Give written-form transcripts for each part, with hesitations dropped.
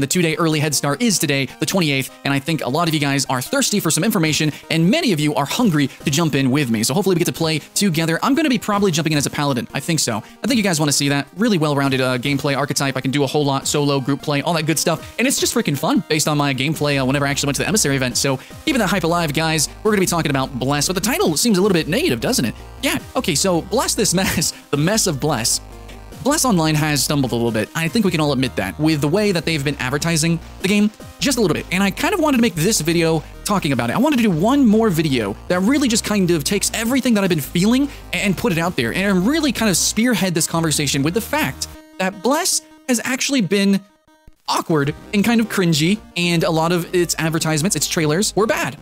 And the 2-day early head start is today, the 28th, and I think a lot of you guys are thirsty for some information, and many of you are hungry to jump in with me. So hopefully we get to play together. I'm going to be probably jumping in as a paladin. I think so. I think you guys want to see that. Really well-rounded gameplay archetype. I can do a whole lot, solo, group play, all that good stuff, and it's just freaking fun based on my gameplay whenever I actually went to the Emissary event. So keeping that hype alive, guys, we're going to be talking about Bless, but the title seems a little bit negative, doesn't it? Yeah, okay, so Bless this mess, the mess of Bless. Bless Online has stumbled a little bit. I think we can all admit that with the way that they've been advertising the game just a little bit. And I kind of wanted to make this video talking about it. I wanted to do one more video that really just kind of takes everything that I've been feeling and put it out there and really kind of spearhead this conversation with the fact that Bless has actually been awkward and kind of cringy, and a lot of its advertisements, its trailers were bad.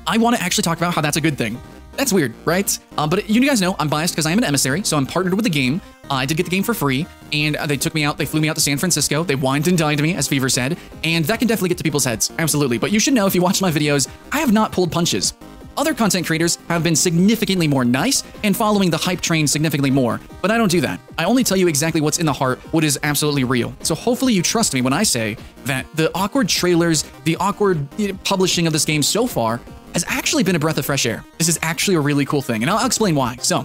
I want to actually talk about how that's a good thing. That's weird, right? But you guys know I'm biased because I am an emissary, so I'm partnered with the game. I did get the game for free, and they took me out, they flew me out to San Francisco, they wined and dined me, as Fever said, and that can definitely get to people's heads, absolutely. But you should know, if you watch my videos, I have not pulled punches. Other content creators have been significantly more nice and following the hype train significantly more, but I don't do that. I only tell you exactly what's in the heart, what is absolutely real. So hopefully you trust me when I say that the awkward trailers, the awkward publishing of this game so far has actually been a breath of fresh air. This is actually a really cool thing, and I'll explain why. So,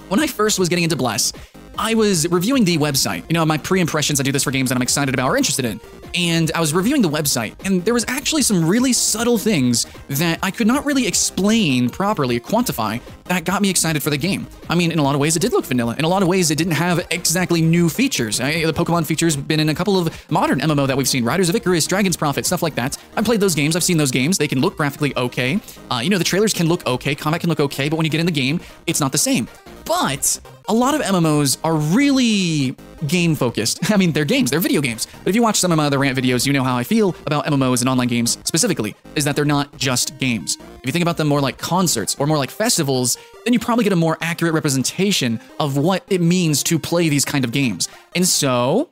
when I first was getting into Bless, I was reviewing the website. You know, my pre-impressions, I do this for games that I'm excited about or interested in. And I was reviewing the website, and there was actually some really subtle things that I could not really explain properly, quantify, that got me excited for the game. I mean, in a lot of ways, it did look vanilla. In a lot of ways, it didn't have exactly new features. The Pokemon features been in a couple of modern MMO that we've seen, Riders of Icarus, Dragon's Prophet, stuff like that. I've played those games, I've seen those games. They can look graphically okay. You know, the trailers can look okay, combat can look okay, but when you get in the game, it's not the same. But a lot of MMOs are really game-focused. I mean, they're games, they're video games. But if you watch some of my other rant videos, you know how I feel about MMOs and online games specifically, is that they're not just games. If you think about them more like concerts or more like festivals, then you probably get a more accurate representation of what it means to play these kind of games. And so,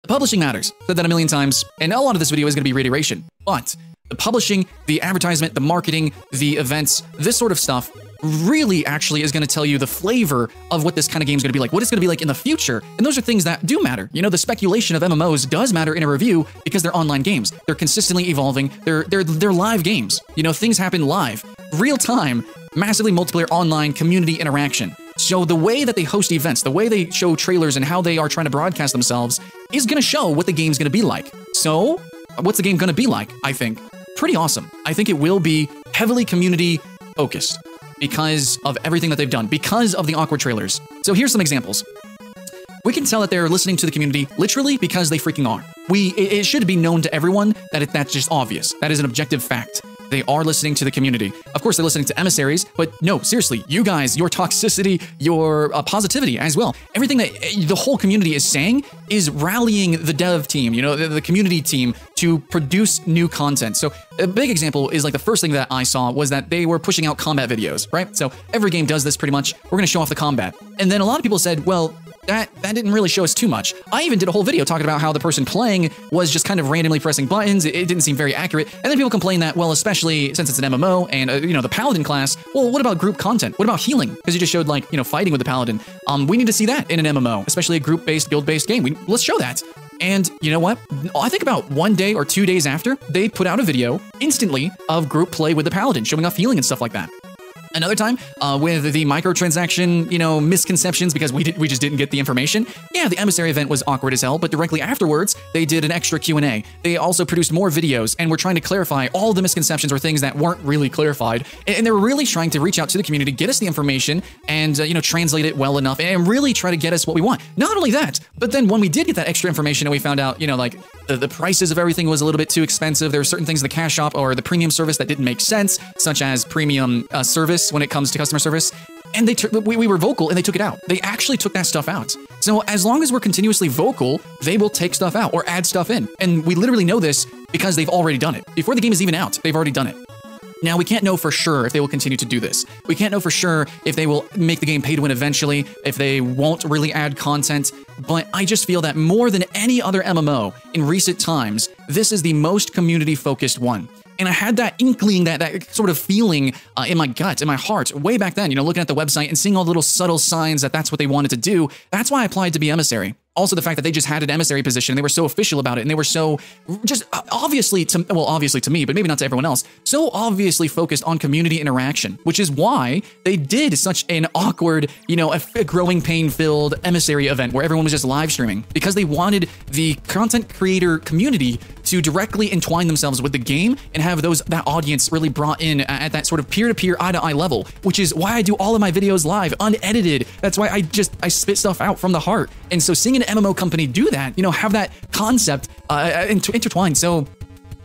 the publishing matters. I've said that a million times, and a lot of this video is going to be reiteration. But the publishing, the advertisement, the marketing, the events, this sort of stuff really actually is going to tell you the flavor of what this kind of game is going to be like, what it's going to be like in the future. And those are things that do matter. You know, the speculation of MMOs does matter in a review because they're online games. They're consistently evolving. They're live games. You know, things happen live, real time, massively multiplayer online community interaction. So the way that they host events, the way they show trailers and how they are trying to broadcast themselves is going to show what the game's going to be like. So what's the game going to be like? I think pretty awesome. I think it will be heavily community focused because of everything that they've done, because of the awkward trailers. So here's some examples. We can tell that they're listening to the community literally because they freaking are. It should be known to everyone that that's just obvious. That is an objective fact. They are listening to the community. Of course, they're listening to emissaries, but no, seriously, you guys, your toxicity, your positivity as well. Everything that the whole community is saying is rallying the dev team, you know, the community team to produce new content. So a big example is like the first thing that I saw was that they were pushing out combat videos, right? So every game does this pretty much. We're going to show off the combat. And then a lot of people said, well, that didn't really show us too much. I even did a whole video talking about how the person playing was just kind of randomly pressing buttons. It didn't seem very accurate. And then people complain that, well, especially since it's an MMO and, you know, the Paladin class, well, what about group content? What about healing? Because you just showed, like, you know, fighting with the Paladin. We need to see that in an MMO, especially a group-based, guild-based game. Let's show that. And you know what? I think about 1 day or 2 days after, they put out a video instantly of group play with the Paladin, showing off healing and stuff like that. Another time, with the microtransaction, you know, misconceptions because we just didn't get the information. Yeah, the Emissary event was awkward as hell, but directly afterwards, they did an extra Q&A. They also produced more videos and were trying to clarify all the misconceptions or things that weren't really clarified. And they were really trying to reach out to the community, get us the information, and, you know, translate it well enough and really try to get us what we want. Not only that, but then when we did get that extra information and we found out, you know, like, the prices of everything was a little bit too expensive. There were certain things in the cash shop or the premium service that didn't make sense, such as premium service when it comes to customer service. And we were vocal and they took it out. They actually took that stuff out. So as long as we're continuously vocal, they will take stuff out or add stuff in. And we literally know this because they've already done it. Before the game is even out, they've already done it. Now, we can't know for sure if they will continue to do this. We can't know for sure if they will make the game pay to win eventually, if they won't really add content, but I just feel that more than any other MMO in recent times, this is the most community-focused one. And I had that inkling, that sort of feeling in my gut, in my heart, way back then, you know, looking at the website and seeing all the little subtle signs that that's what they wanted to do. That's why I applied to be Emissary. Also, the fact that they just had an emissary position, and they were so official about it, and they were so just obviously to me, but maybe not to everyone else, so obviously focused on community interaction, which is why they did such an awkward, a growing pain-filled emissary event where everyone was just live streaming, because they wanted the content creator community to directly entwine themselves with the game and have that audience really brought in at that sort of peer-to-peer, eye-to-eye level, which is why I do all of my videos live, unedited. That's why I spit stuff out from the heart. And so seeing an MMO company do that, have that concept intertwined so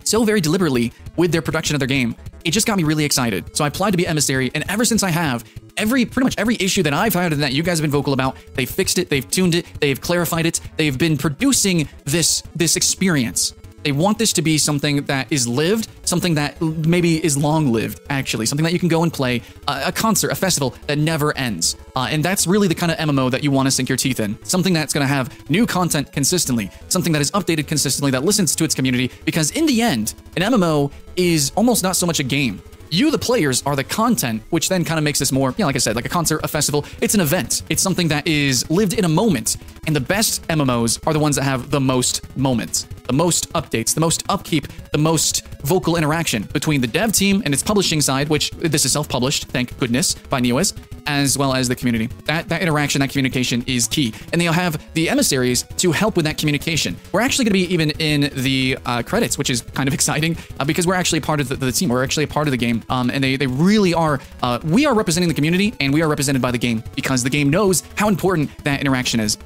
very deliberately with their production of their game, it just got me really excited. So I applied to be emissary, and ever since I have, pretty much every issue that I've had and that you guys have been vocal about, they've fixed it, they've tuned it, they've clarified it, they've been producing this experience. They want this to be something that is lived, something that maybe is long-lived, actually, something that you can go and play, a concert, a festival that never ends. And that's really the kind of MMO that you want to sink your teeth in. Something that's going to have new content consistently, something that is updated consistently, that listens to its community, because in the end, an MMO is almost not so much a game. You, the players, are the content, which then kind of makes this more, like I said, like a concert, a festival. It's an event. It's something that is lived in a moment. And the best MMOs are the ones that have the most moments, the most updates, the most upkeep, the most vocal interaction between the dev team and its publishing side, which this is self-published, thank goodness, by Neowiz, as well as the community. That interaction, that communication is key. And they'll have the emissaries to help with that communication. We're actually going to be even in the credits, which is kind of exciting because we're actually part of the team. We're actually a part of the game. And they really are, we are representing the community, and we are represented by the game because the game knows how important that interaction is.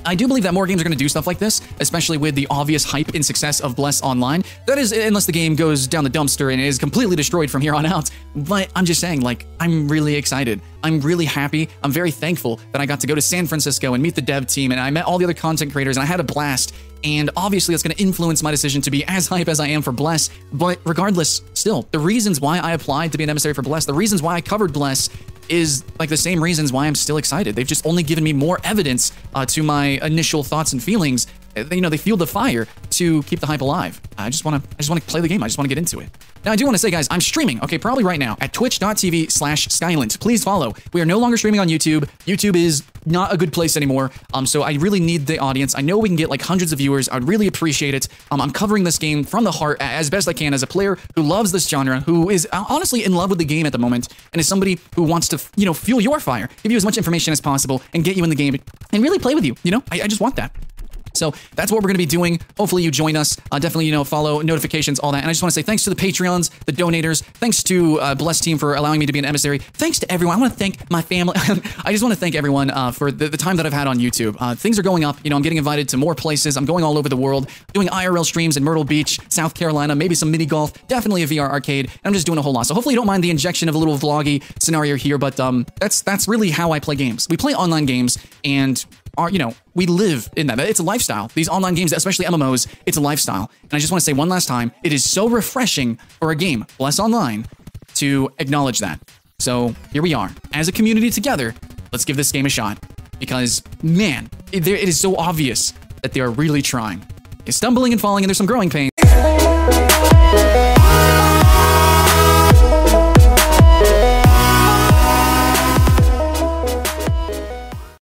I do believe that more games are going to do stuff like this, especially with the obvious hype and success of Bless Online. That is, unless the game goes down the dumpster and is completely destroyed from here on out. But I'm just saying, I'm really excited. I'm really happy. I'm very thankful that I got to go to San Francisco and meet the dev team, and I met all the other content creators, and I had a blast. And obviously, that's going to influence my decision to be as hype as I am for Bless. But regardless, still, the reasons why I applied to be an emissary for Bless, the reasons why I covered Bless, is the same reasons why I'm still excited. They've just only given me more evidence to my initial thoughts and feelings. They fueled the fire to keep the hype alive. I just want to play the game. I just want to get into it. Now, I do want to say, guys, I'm streaming, okay, probably right now at twitch.tv/Skylint. Please follow. We are no longer streaming on YouTube. YouTube is not a good place anymore, so I really need the audience. I know we can get hundreds of viewers. I'd really appreciate it. I'm covering this game from the heart as best I can as a player who loves this genre, who is honestly in love with the game at the moment, and is somebody who wants to, fuel your fire, give you as much information as possible, and get you in the game, and really play with you, I just want that. So that's what we're going to be doing. Hopefully you join us. Definitely, follow notifications, all that. And I just want to say thanks to the Patreons, the donators. Thanks to Bless Team for allowing me to be an emissary. Thanks to everyone. I want to thank my family. I just want to thank everyone for the time that I've had on YouTube. Things are going up. I'm getting invited to more places. I'm going all over the world, doing IRL streams in Myrtle Beach, South Carolina, maybe some mini golf, definitely a VR arcade. And I'm just doing a whole lot. So hopefully you don't mind the injection of a little vloggy scenario here, but that's really how I play games. We play online games, and we live in that. It's a lifestyle. These online games, especially MMOs, it's a lifestyle. And I just want to say one last time, it is so refreshing for a game, Bless Online, to acknowledge that. So here we are. As a community together, let's give this game a shot. Because, man, it is so obvious that they are really trying. It's stumbling and falling, and there's some growing pains.